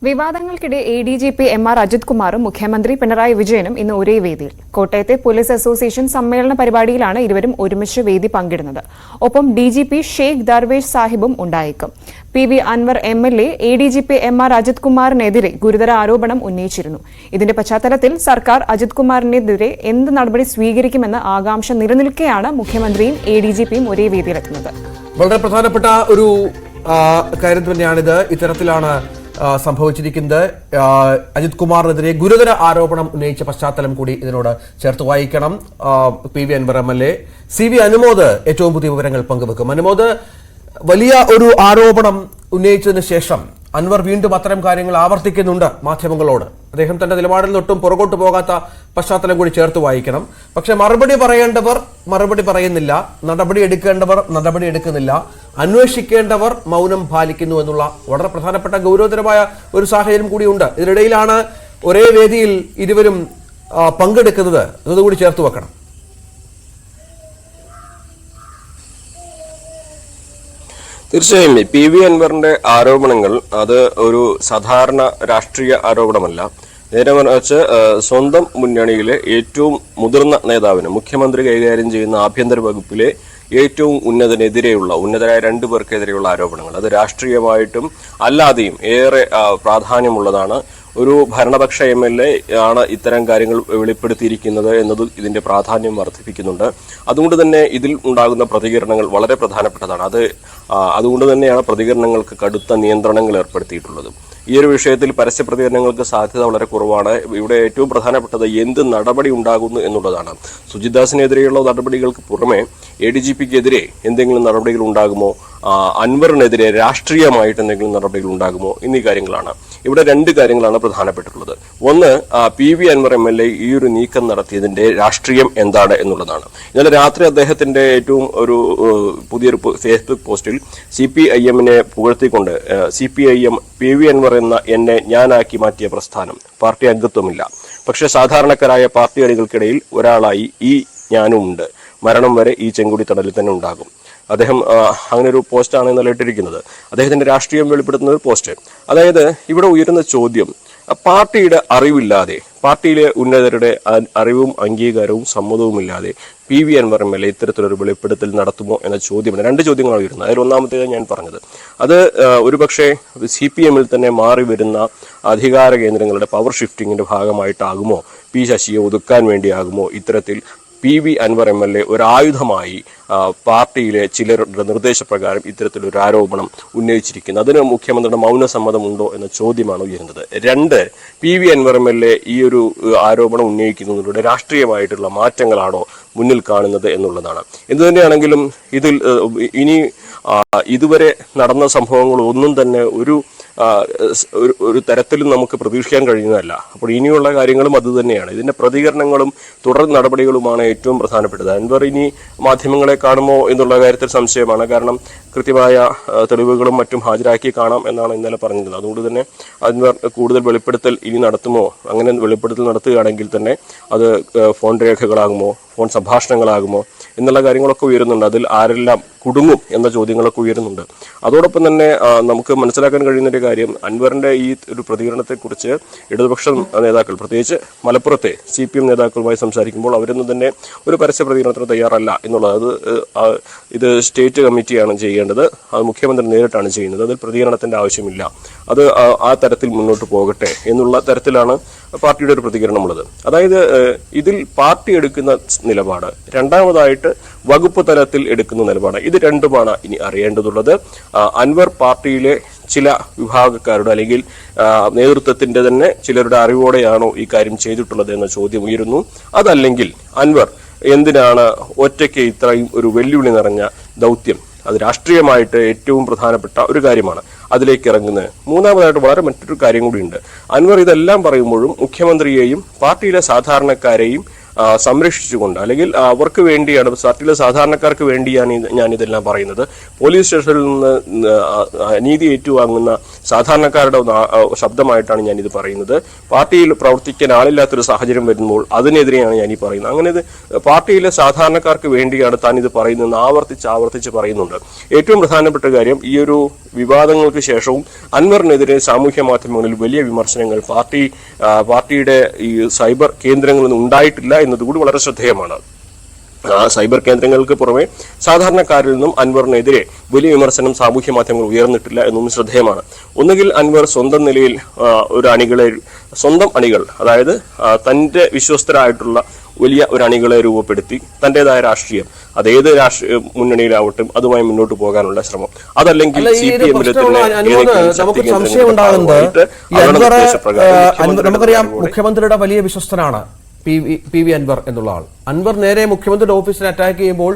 വിവാദങ്ങൾക്കിടെ ADGP MR Ajith കുമാറും മുഖ്യമന്ത്രി പിണറായി വിജയനും ഇന്ന് ഒരേ വേദിയിൽ. കോട്ടയത്തെ പോലീസ് അസോസിയേഷൻ സമ്മേളന പരിപാടിയിലാണ് ഇരുവരും ഒരുമിച്ച് വേദി പങ്കിടുന്നത്. ഒപ്പം DGP ഷെയ്ഖ് ദർവേഷ് സാഹിബും ഉണ്ടായേക്കും. PV Anwar MLA ADGP MR Ajith കുമാറിനെതിരെ ഗുരുതര ആരോപണം ഉന്നയിച്ചിരുന്നു. ഇതിന്റെ പശ്ചാത്തലത്തിൽ സർക്കാർ അജിത് കുമാറിനെതിരെ എന്ത് നടപടി സ്വീകരിക്കുമെന്ന ആകാംക്ഷ നിലനിൽക്കെയാണ് മുഖ്യമന്ത്രിയും ADGPയും ഒരേ വേദിയിലെത്തുന്നത്. വളരെ പ്രധാനപ്പെട്ട ഒരു കാര്യം തന്നെയാണിത്. ഇത്തരത്തിലാണ് സംഭവിച്ചിരിക്കുന്നത്. അജിത് കുമാറിനെതിരെ ഗുരുതര ആരോപണം ഉന്നയിച്ച പശ്ചാത്തലം കൂടി ഇതിനോട് ചേർത്ത് വായിക്കണം. PV Anwar MLA, CV Anumod ഏറ്റവും പുതിയ വിവരങ്ങൾ പങ്കുവെക്കും. അനുമോദ്, വലിയ ഒരു ആരോപണം ഉന്നയിച്ചതിന് ശേഷം അൻവർ വീണ്ടും അത്തരം കാര്യങ്ങൾ ആവർത്തിക്കുന്നുണ്ട് മാധ്യമങ്ങളോട്. അദ്ദേഹം തന്റെ നിലപാടിൽ നിന്നൊട്ടും പുറകോട്ട് പോകാത്ത പശ്ചാത്തലം കൂടി ചേർത്ത് വായിക്കണം. പക്ഷെ മറുപടി പറയേണ്ടവർ മറുപടി പറയുന്നില്ല, നടപടി എടുക്കേണ്ടവർ നടപടി എടുക്കുന്നില്ല, അന്വേഷിക്കേണ്ടവർ മൗനം പാലിക്കുന്നു എന്നുള്ള വളരെ പ്രധാനപ്പെട്ട ഗൗരവതരമായ ഒരു സാഹചര്യം കൂടിയുണ്ട്. ഇതിനിടയിലാണ് ഒരേ വേദിയിൽ ഇരുവരും പങ്കെടുക്കുന്നത് എന്നതുകൂടി ചേർത്ത് വെക്കണം. തീർച്ചയായും PV അൻവറിന്റെ ആരോപണങ്ങൾ അത് ഒരു സാധാരണ രാഷ്ട്രീയ ആരോപണമല്ല. നേരെ മറിച്ച് സ്വന്തം മുന്നണിയിലെ ഏറ്റവും മുതിർന്ന നേതാവിന്, മുഖ്യമന്ത്രി കൈകാര്യം ചെയ്യുന്ന ആഭ്യന്തര വകുപ്പിലെ ഏറ്റവും ഉന്നതരായ രണ്ടു പേർക്കെതിരെയുള്ള ആരോപണങ്ങൾ. അത് രാഷ്ട്രീയമായിട്ടും അല്ലാതെയും ഏറെ പ്രാധാന്യമുള്ളതാണ്. ഒരു ഭരണപക്ഷ MLA ആണ് ഇത്തരം കാര്യങ്ങൾ വെളിപ്പെടുത്തിയിരിക്കുന്നത് എന്നത് ഇതിന്റെ പ്രാധാന്യം വർദ്ധിപ്പിക്കുന്നുണ്ട്. അതുകൊണ്ട് തന്നെ ഇതിൽ ഉണ്ടാകുന്ന പ്രതികരണങ്ങൾ വളരെ പ്രധാനപ്പെട്ടതാണ്. അതുകൊണ്ട് തന്നെയാണ് പ്രതികരണങ്ങൾക്ക് കടുത്ത നിയന്ത്രണങ്ങൾ ഏർപ്പെടുത്തിയിട്ടുള്ളത്. ഈ ഒരു വിഷയത്തിൽ പരസ്യ പ്രതികരണങ്ങൾക്ക് സാധ്യത വളരെ കുറവാണ്. ഇവിടെ ഏറ്റവും പ്രധാനപ്പെട്ടത് എന്ത് നടപടി ഉണ്ടാകുന്നു എന്നുള്ളതാണ്. സുജിത് ദാസിനെതിരെയുള്ള നടപടികൾക്ക് പുറമെ ADGPക്കെതിരെ എന്തെങ്കിലും നടപടികൾ ഉണ്ടാകുമോ, അൻവറിനെതിരെ രാഷ്ട്രീയമായിട്ട് എന്തെങ്കിലും നടപടികൾ ഉണ്ടാകുമോ എന്നീ കാര്യങ്ങളാണ്. ഇവിടെ രണ്ട് കാര്യങ്ങളാണ് പ്രധാനപ്പെട്ടിട്ടുള്ളത്. ഒന്ന്, PV അൻവർ MLA ഈ ഒരു നീക്കം നടത്തിയതിന്റെ രാഷ്ട്രീയം എന്താണ് എന്നുള്ളതാണ്. ഇന്നലെ രാത്രി അദ്ദേഹത്തിന്റെ ഏറ്റവും പുതിയൊരു ഫേസ്ബുക്ക് പോസ്റ്റിൽ CPIM-നെ പുകഴ്ത്തിക്കൊണ്ട് CPIM PV അൻവർ എന്നെ ഞാനാക്കി മാറ്റിയ പ്രസ്ഥാനം, പാർട്ടി അംഗത്വമില്ല, പക്ഷെ സാധാരണക്കാരായ പാർട്ടി അണികൾക്കിടയിൽ ഒരാളായി ഈ ഞാനും ഉണ്ട്, മരണം വരെ ഈ ചെങ്കുടി തടലിൽ തന്നെ ഉണ്ടാകും. അദ്ദേഹം അങ്ങനെ ഒരു പോസ്റ്റാണ് ഇന്നലെ ഇട്ടിരിക്കുന്നത്. അദ്ദേഹത്തിന്റെ രാഷ്ട്രീയം വെളിപ്പെടുത്തുന്ന ഒരു പോസ്റ്റ്. അതായത് ഇവിടെ ഉയരുന്ന ചോദ്യം, പാർട്ടിയുടെ അറിവില്ലാതെ, പാർട്ടിയിലെ ഉന്നതരുടെ അറിവും അംഗീകാരവും സമ്മതവുമില്ലാതെ PV അൻവർ MLA ഇത്തരത്തിലൊരു വെളിപ്പെടുത്തൽ നടത്തുമോ എന്ന ചോദ്യമാണ്. രണ്ട് ചോദ്യങ്ങളാണ് ഉയരുന്നത്. അതിൽ ഒന്നാമത്തേത് ഞാൻ പറഞ്ഞത്, അത് ഒരുപക്ഷെ CPM-ൽ തന്നെ മാറി വരുന്ന അധികാര കേന്ദ്രങ്ങളുടെ പവർ ഷിഫ്റ്റിങ്ങിന്റെ ഭാഗമായിട്ടാകുമോ, P ശശിയെ ഒതുക്കാൻ വേണ്ടിയാകുമോ ഇത്തരത്തിൽ PV അൻവർ MLA ഒരായുധമായി പാർട്ടിയിലെ ചിലരുടെ നിർദ്ദേശപ്രകാരം ഇത്തരത്തിലൊരു ആരോപണം ഉന്നയിച്ചിരിക്കുന്നത്. അതിന് മുഖ്യമന്ത്രിയുടെ മൗനസമ്മതമുണ്ടോ എന്ന ചോദ്യമാണ് ഉയരുന്നത്. രണ്ട്, PV അൻവർ MLA ഈ ഒരു ആരോപണം ഉന്നയിക്കുന്നതിലൂടെ രാഷ്ട്രീയമായിട്ടുള്ള മാറ്റങ്ങളാണോ മുന്നിൽ കാണുന്നത് എന്നുള്ളതാണ്. എന്തുതന്നെയാണെങ്കിലും ഇതിൽ ഇനി ഇതുവരെ നടന്ന സംഭവങ്ങൾ ഒന്നും തന്നെ ഒരു തരത്തിലും നമുക്ക് പ്രതീക്ഷിക്കാൻ കഴിയുന്നതല്ല. അപ്പോൾ ഇനിയുള്ള കാര്യങ്ങളും അതുതന്നെയാണ്. ഇതിന്റെ പ്രതികരണങ്ങളും തുടർ നടപടികളുമാണ് ഏറ്റവും പ്രധാനപ്പെട്ടത്. അൻവർ ഇനി മാധ്യമങ്ങളെ കാണുമോ എന്നുള്ള കാര്യത്തിൽ സംശയമാണ്. കാരണം കൃത്യമായ തെളിവുകളും മറ്റും ഹാജരാക്കി കാണാം എന്നാണ് ഇന്നലെ പറഞ്ഞത്. അതുകൊണ്ട് തന്നെ അൻവർ കൂടുതൽ വെളിപ്പെടുത്തൽ ഇനി നടത്തുമോ, അങ്ങനെ വെളിപ്പെടുത്തൽ നടത്തുകയാണെങ്കിൽ തന്നെ അത് ഫോൺ രേഖകളാകുമോ, ഫോൺ സംഭാഷണങ്ങളാകുമോ എന്നുള്ള കാര്യങ്ങളൊക്കെ ഉയരുന്നുണ്ട്. അതിൽ ആരെല്ലാം കുടുങ്ങും എന്ന ചോദ്യങ്ങളൊക്കെ ഉയരുന്നുണ്ട്. അതോടൊപ്പം തന്നെ നമുക്ക് മനസ്സിലാക്കാൻ കഴിയുന്നൊരു കാര്യം, അൻവറിന്റെ ഈ ഒരു പ്രതികരണത്തെക്കുറിച്ച് ഇടതുപക്ഷ നേതാക്കൾ, പ്രത്യേകിച്ച് മലപ്പുറത്തെ CPM നേതാക്കളുമായി സംസാരിക്കുമ്പോൾ അവരൊന്നും തന്നെ ഒരു പരസ്യ പ്രതികരണത്തിന് തയ്യാറല്ല എന്നുള്ളത്. ഇത് സ്റ്റേറ്റ് കമ്മിറ്റിയാണ് ചെയ്യേണ്ടത്, അത് മുഖ്യമന്ത്രി നേരിട്ടാണ് ചെയ്യുന്നത്, അതിൽ പ്രതികരണത്തിന്റെ ആവശ്യമില്ല, അത് ആ തരത്തിൽ മുന്നോട്ട് പോകട്ടെ എന്നുള്ള തരത്തിലാണ് പാർട്ടിയുടെ ഒരു പ്രതികരണമുള്ളത്. അതായത് ഇതിൽ പാർട്ടി എടുക്കുന്ന നിലപാട്, രണ്ടാമതായിട്ട് വകുപ്പ് തലത്തിൽ എടുക്കുന്ന നിലപാട്, ഇത് രണ്ടുമാണ് ഇനി അറിയേണ്ടതുള്ളത്. അൻവർ പാർട്ടിയിലെ ചില വിഭാഗക്കാരുടെ അല്ലെങ്കിൽ നേതൃത്വത്തിന്റെ തന്നെ ചിലരുടെ അറിവോടെയാണോ ഈ കാര്യം ചെയ്തിട്ടുള്ളത് എന്ന ചോദ്യം ഉയരുന്നു. അതല്ലെങ്കിൽ അൻവർ എന്തിനാണ് ഒറ്റയ്ക്ക് ഇത്രയും ഒരു വെല്ലുവിളി നിറഞ്ഞ ദൗത്യം, അത് രാഷ്ട്രീയമായിട്ട് ഏറ്റവും പ്രധാനപ്പെട്ട ഒരു കാര്യമാണ്, അതിലേക്ക് ഇറങ്ങുന്നത്. മൂന്നാമതായിട്ട് വളരെ മറ്റൊരു കാര്യം കൂടിയുണ്ട്. അൻവർ ഇതെല്ലാം പറയുമ്പോഴും മുഖ്യമന്ത്രിയെയും പാർട്ടിയിലെ സാധാരണക്കാരെയും സംരക്ഷിച്ചുകൊണ്ട് അല്ലെങ്കിൽ അവർക്ക് വേണ്ടിയാണ്, പാർട്ടിയിലെ സാധാരണക്കാർക്ക് വേണ്ടിയാണ് ഞാനിതെല്ലാം പറയുന്നത്. പോലീസ് സ്റ്റേഷനിൽ നിന്ന് അനീതി ഏറ്റുവാങ്ങുന്ന സാധാരണക്കാരുടെ ശബ്ദമായിട്ടാണ് ഞാനിത് പറയുന്നത്. പാർട്ടിയിൽ പ്രവർത്തിക്കാൻ ആളില്ലാത്തൊരു സാഹചര്യം വരുമ്പോൾ അതിനെതിരെയാണ് ഞാനീ പറയുന്നത്. അങ്ങനെ പാർട്ടിയിലെ സാധാരണക്കാർക്ക് വേണ്ടിയാണ് താൻ ഇത് പറയുന്നതെന്ന് ആവർത്തിച്ച് പറയുന്നുണ്ട്. ഏറ്റവും പ്രധാനപ്പെട്ട കാര്യം, ഈ ഒരു വിവാദങ്ങൾക്ക് ശേഷവും അൻവറിനെതിരെ സാമൂഹ്യ മാധ്യമങ്ങളിൽ വലിയ വിമർശനങ്ങൾ പാർട്ടിയുടെ ഈ സൈബർ കേന്ദ്രങ്ങളൊന്നും ഉണ്ടായിട്ടില്ല എന്നതുകൂടി വളരെ ശ്രദ്ധേയമാണ്. സൈബർ കേന്ദ്രങ്ങൾക്ക് പുറമെ സാധാരണക്കാരിൽ നിന്നും അൻവറിനെതിരെ വലിയ വിമർശനം സാമൂഹ്യ മാധ്യമങ്ങൾ ഉയർന്നിട്ടില്ല എന്നും ശ്രദ്ധേയമാണ്. ഒന്നുകിൽ അൻവർ സ്വന്തം നിലയിൽ സ്വന്തം അണികൾ, അതായത് തന്റെ വിശ്വസ്തരായിട്ടുള്ള വലിയ ഒരു അണികളെ രൂപപ്പെടുത്തി തന്റേതായ രാഷ്ട്രീയം, അതേത് രാഷ്ട്രീയ മുന്നണിയിലാവട്ടെ, അതുമായി മുന്നോട്ട് പോകാനുള്ള ശ്രമം. അതല്ലെങ്കിൽ നമുക്കറിയാം മുഖ്യമന്ത്രിയുടെ വലിയ വിശ്വസ്തനാണ് പി വി അൻവർ എന്നുള്ള ആൾ. അൻവർ നേരെ മുഖ്യമന്ത്രിയുടെ ഓഫീസിനെ അറ്റാക്ക് ചെയ്യുമ്പോൾ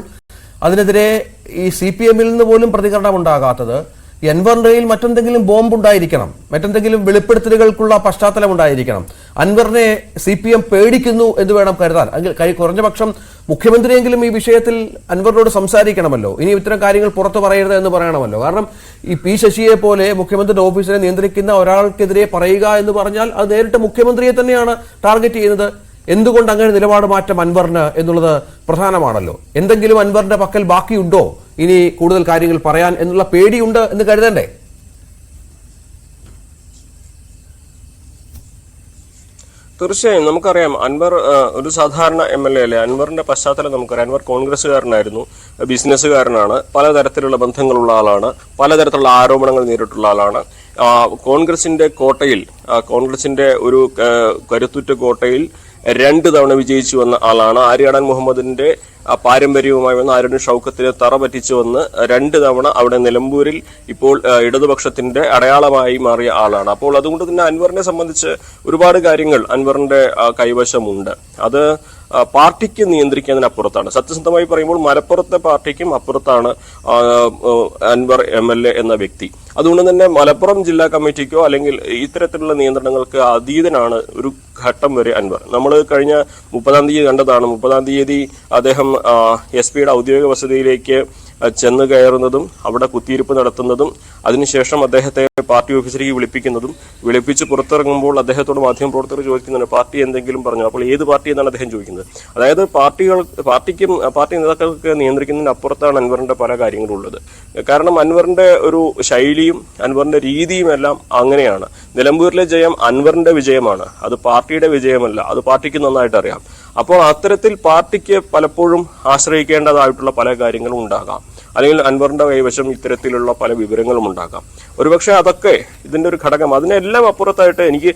അതിനെതിരെ ഈ CPM നിന്ന് പോലും പ്രതികരണം ഉണ്ടാകാത്തത്, അൻവറിന്റെ കയ്യിൽ മറ്റെന്തെങ്കിലും ബോംബ് ഉണ്ടായിരിക്കണം, മറ്റെന്തെങ്കിലും വെളിപ്പെടുത്തലുകൾക്കുള്ള പശ്ചാത്തലം ഉണ്ടായിരിക്കണം. അൻവറിനെ CPM പേടിക്കുന്നു എന്ന് വേണം കരുതാൻ. കുറഞ്ഞ പക്ഷം മുഖ്യമന്ത്രിയെങ്കിലും ഈ വിഷയത്തിൽ അൻവറിനോട് സംസാരിക്കണമല്ലോ, ഇനി ഇത്തരം കാര്യങ്ങൾ പുറത്തു പറയരുത് എന്ന് പറയണമല്ലോ. കാരണം ഈ P ശശിയെ പോലെ മുഖ്യമന്ത്രിയുടെ ഓഫീസിനെ നിയന്ത്രിക്കുന്ന ഒരാൾക്കെതിരെ പറയുക എന്ന് പറഞ്ഞാൽ അത് നേരിട്ട് മുഖ്യമന്ത്രിയെ തന്നെയാണ് ടാർഗറ്റ് ചെയ്യുന്നത്. എന്തുകൊണ്ട് അങ്ങനെ നിലപാട് മാറ്റം അൻവറിന് എന്നുള്ളത് പ്രധാനമാണല്ലോ. എന്തെങ്കിലും അൻവറിന്റെ പക്കൽ ബാക്കിയുണ്ടോ ഇനി കൂടുതൽ കാര്യങ്ങൾ പറയാൻ എന്നുള്ള പേടിയുണ്ട് എന്ന് കരുതണ്ടേ? തീർച്ചയായും നമുക്കറിയാം, അൻവർ ഒരു സാധാരണ MLA അല്ലേ. അൻവറിന്റെ പശ്ചാത്തലം നമുക്കറിയാം. അൻവർ കോൺഗ്രസ്സുകാരനായിരുന്നു, ബിസിനസ്സുകാരനാണ്, പലതരത്തിലുള്ള ബന്ധങ്ങളുള്ള ആളാണ്, പലതരത്തിലുള്ള ആരോപണങ്ങൾ നേരിട്ടുള്ള ആളാണ്. കോൺഗ്രസിന്റെ കോട്ടയിൽ, കോൺഗ്രസിന്റെ ഒരു കരുത്തുറ്റ കോട്ടയിൽ 2 തവണ വിജയിച്ചു വന്ന ആളാണ്. ആര്യാടൻ മുഹമ്മദിന്റെ പാരമ്പര്യവുമായി വന്ന് ആര്യാടൻ ഷൗക്കത്തിനെ തറ പറ്റിച്ചു വന്ന് 2 തവണ അവിടെ നിലമ്പൂരിൽ ഇപ്പോൾ ഇടതുപക്ഷത്തിന്റെ അടയാളമായി മാറിയ ആളാണ്. അപ്പോൾ അതുകൊണ്ട് തന്നെ അൻവറിനെ സംബന്ധിച്ച് ഒരുപാട് കാര്യങ്ങൾ അൻവറിന്റെ കൈവശമുണ്ട്. അത് പാർട്ടിക്ക് നിയന്ത്രിക്കുന്നതിനപ്പുറത്താണ്. സത്യസന്ധമായി പറയുമ്പോൾ മലപ്പുറത്തെ പാർട്ടിക്കും അപ്പുറത്താണ് അൻവർ MLA എന്ന വ്യക്തി. അതുകൊണ്ട് തന്നെ മലപ്പുറം ജില്ലാ കമ്മിറ്റിക്കോ അല്ലെങ്കിൽ ഇത്തരത്തിലുള്ള നിയന്ത്രണങ്ങൾക്ക് അതീതനാണ് ഒരു ഘട്ടം വരെ അൻവർ. നമ്മൾ കഴിഞ്ഞ 30-ാം തീയതി കണ്ടതാണ്. 30-ാം തീയതി അദ്ദേഹം SP-യുടെ ഔദ്യോഗിക വസതിയിലേക്ക് ചെന്ന് കയറുന്നതും അവിടെ കുത്തിയിരിപ്പ് നടത്തുന്നതും അതിനുശേഷം അദ്ദേഹത്തെ പാർട്ടി ഓഫീസിലേക്ക് വിളിപ്പിക്കുന്നതും, വിളിപ്പിച്ച് പുറത്തിറങ്ങുമ്പോൾ അദ്ദേഹത്തോട് മാധ്യമപ്രവർത്തകർ ചോദിക്കുന്നുണ്ട് പാർട്ടി എന്തെങ്കിലും പറഞ്ഞു. അപ്പോൾ ഏത് പാർട്ടി എന്നാണ് അദ്ദേഹം ചോദിക്കുന്നത്. അതായത് പാർട്ടി നേതാക്കൾക്ക് നിയന്ത്രിക്കുന്നതിന് അപ്പുറത്താണ് അൻവറിന്റെ പല കാര്യങ്ങളും ഉള്ളത്. കാരണം അൻവറിന്റെ ഒരു ശൈലിയും അൻവറിന്റെ രീതിയും എല്ലാം അങ്ങനെയാണ്. നിലമ്പൂരിലെ ജയം അൻവറിന്റെ വിജയമാണ്, അത് പാർട്ടിയുടെ വിജയമല്ല. അത് പാർട്ടിക്ക് നന്നായിട്ട് അറിയാം. അപ്പോൾ അത്തരത്തിൽ പാർട്ടിക്ക് പലപ്പോഴും ആശ്രയിക്കേണ്ടതായിട്ടുള്ള പല കാര്യങ്ങളും ഉണ്ടാകാം, അല്ലെങ്കിൽ അൻവറിന്റെ കൈവശം ഇത്തരത്തിലുള്ള പല വിവരങ്ങളും ഉണ്ടാകാം. ഒരുപക്ഷെ അതൊക്കെ ഇതിന്റെ ഒരു ഘടകം. അതിനെല്ലാം അപ്പുറത്തായിട്ട് എനിക്ക്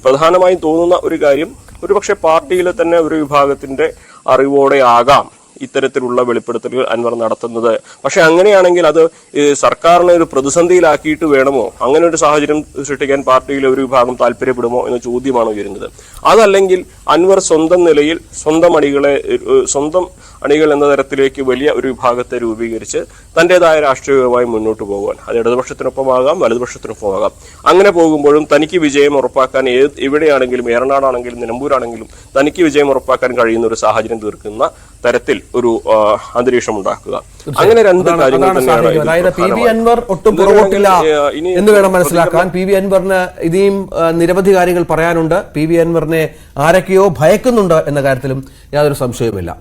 പ്രധാനമായും തോന്നുന്ന ഒരു കാര്യം, ഒരുപക്ഷെ പാർട്ടിയിലെ തന്നെ ഒരു വിഭാഗത്തിന്റെ അറിവോടെ ആകാം ഇത്തരത്തിലുള്ള വെളിപ്പെടുത്തലുകൾ അൻവർ നടത്തുന്നത്. പക്ഷെ അങ്ങനെയാണെങ്കിൽ അത് സർക്കാരിനെ ഒരു പ്രതിസന്ധിയിലാക്കിയിട്ട് വേണമോ? അങ്ങനെ ഒരു സാഹചര്യം സൃഷ്ടിക്കാൻ പാർട്ടിയിലെ ഒരു വിഭാഗം താല്പര്യപ്പെടുമോ എന്ന ചോദ്യമാണ് ഉയരുന്നത്. അതല്ലെങ്കിൽ അൻവർ സ്വന്തം നിലയിൽ സ്വന്തം അണികൾ എന്ന തരത്തിലേക്ക് വലിയ ഒരു വിഭാഗത്തെ രൂപീകരിച്ച് തന്റേതായ രാഷ്ട്രീയവുമായി മുന്നോട്ട് പോകാൻ, അത് ഇടതുപക്ഷത്തിനൊപ്പമാകാം വലതുപക്ഷത്തിനൊപ്പമാകാം. അങ്ങനെ പോകുമ്പോഴും തനിക്ക് വിജയം ഉറപ്പാക്കാൻ എവിടെയാണെങ്കിലും, ഏറനാടാണെങ്കിലും നിലമ്പൂരാണെങ്കിലും തനിക്ക് വിജയം ഉറപ്പാക്കാൻ കഴിയുന്ന ഒരു സാഹചര്യം തീർക്കുന്ന തരത്തിൽ ഒരു അന്തരീക്ഷം ഉണ്ടാക്കുക. അങ്ങനെ 2 കാര്യങ്ങൾ തന്നെയാണ്. അതായത് PV അൻവർ ഒട്ടും പുറകോട്ടില്ല എന്ന് വേണം മനസ്സിലാക്കാൻ. PV അൻവറിന് ഇനിയും നിരവധി കാര്യങ്ങൾ പറയാനുണ്ട്. PV അൻവറിനെ ആരൊക്കെയോ ഭയക്കുന്നുണ്ട് എന്ന കാര്യത്തിലും യാതൊരു സംശയവുമില്ല.